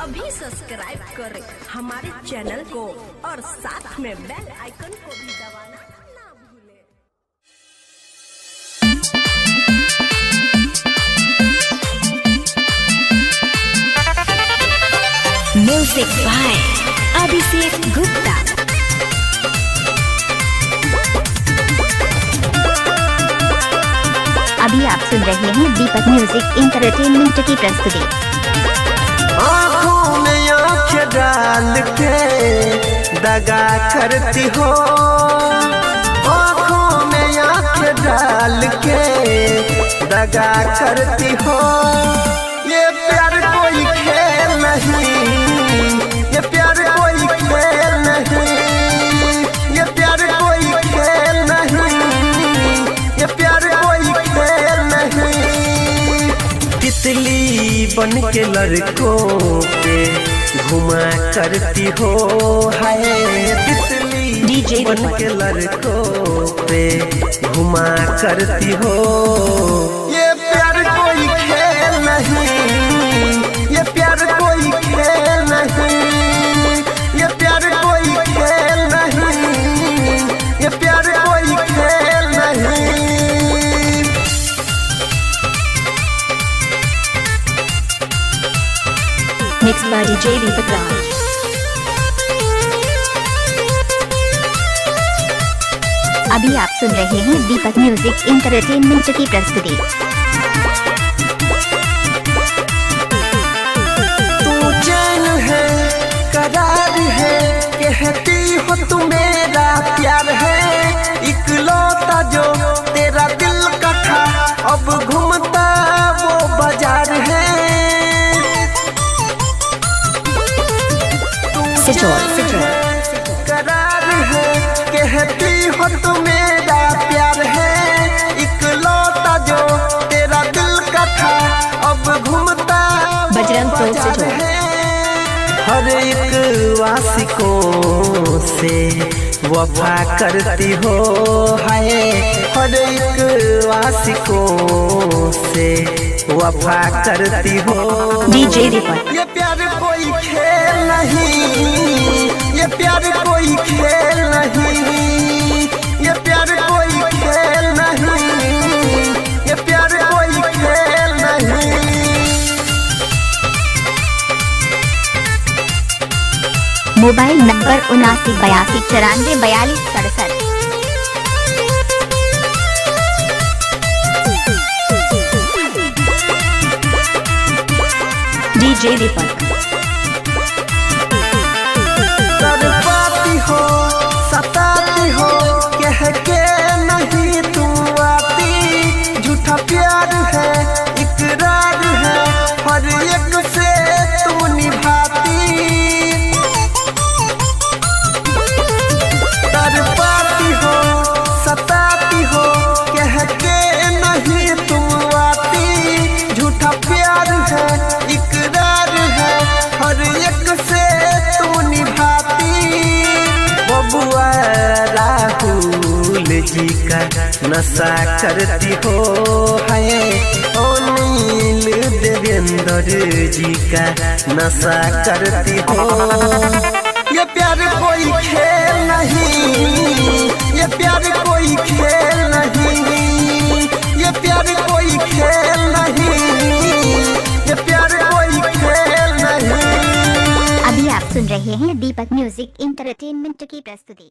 अभी सब्सक्राइब करें हमारे चैनल को और साथ में बेल आइकन को भी दबाना ना भूलें। Music by Abhishek Gupta. अभी आप सुन रहे हैं दीपक म्यूजिक इंटरटेनमेंट की प्रस्तुति। आँखों में आँखें डाल के दगा करती हो, आँखों में आँखें डाल के दगा करती हो। ये प्यार कोई खेल नहीं, ये प्यार कोई खेल नहीं, ये प्यार कोई खेल नहीं, ये प्यार कोई खेल नहीं। तितली बन के लड़कों पे घुमा करती हो, हाय तितली बन के लड़कों पे घुमा करती हो। ये प्यार कोई खेल नहीं, ये प्यार कोई खेल नहीं, ये प्यार कोई खेल नहीं, ये प्यार कोई खेल नहीं। मिक्स बाय डीजे दीपक राज। अभी आप सुन रहे हैं दीपक म्यूजिक इंटरटेनमेंट की प्रस्तुति। तू चैन है, करार है, कहती हो तू मेरा प्यार है। इकलौता जो तेरा दिल का था, अब घूमता वो बाजार है। करार है, कहती हो तू मेरा प्यार है। इकलौता जो तेरा दिल का था, अब घूमता बजरंग बाजार है। हर एक वासिकों से वफा करती हो, हाय हर एक वासिकों से वफा करती हो। डीजे दीपक। ये प्यार कोई खेल नहीं, ये प्यार कोई खेल नहीं, ये प्यार कोई खेल नहीं, ये प्यार कोई खेल नहीं। Mobile number 7982944267। डीजे दीपक। तरपाती हो, सताती हो, कह के नहीं तू आती। झूठा प्यार है, इकरार है, हर एक से तुम निभाती। तरपाती हो, सताती हो, कह के नहीं तुम आती। झूठा प्यार है, इकरार है, हर एक से तुम निभाती। बबुआ राहुल जी का नशा करती हो, है ओ नील देवेंद्र जी का नशा करती हो। ये प्यार कोई खेल नहीं, ये प्यार कोई खेल नहीं, ये प्यार कोई खेल नहीं, ये प्यार कोई खेल नहीं। अभी आप सुन रहे हैं दीपक म्यूजिक इंटरटेनमेंट की प्रस्तुति।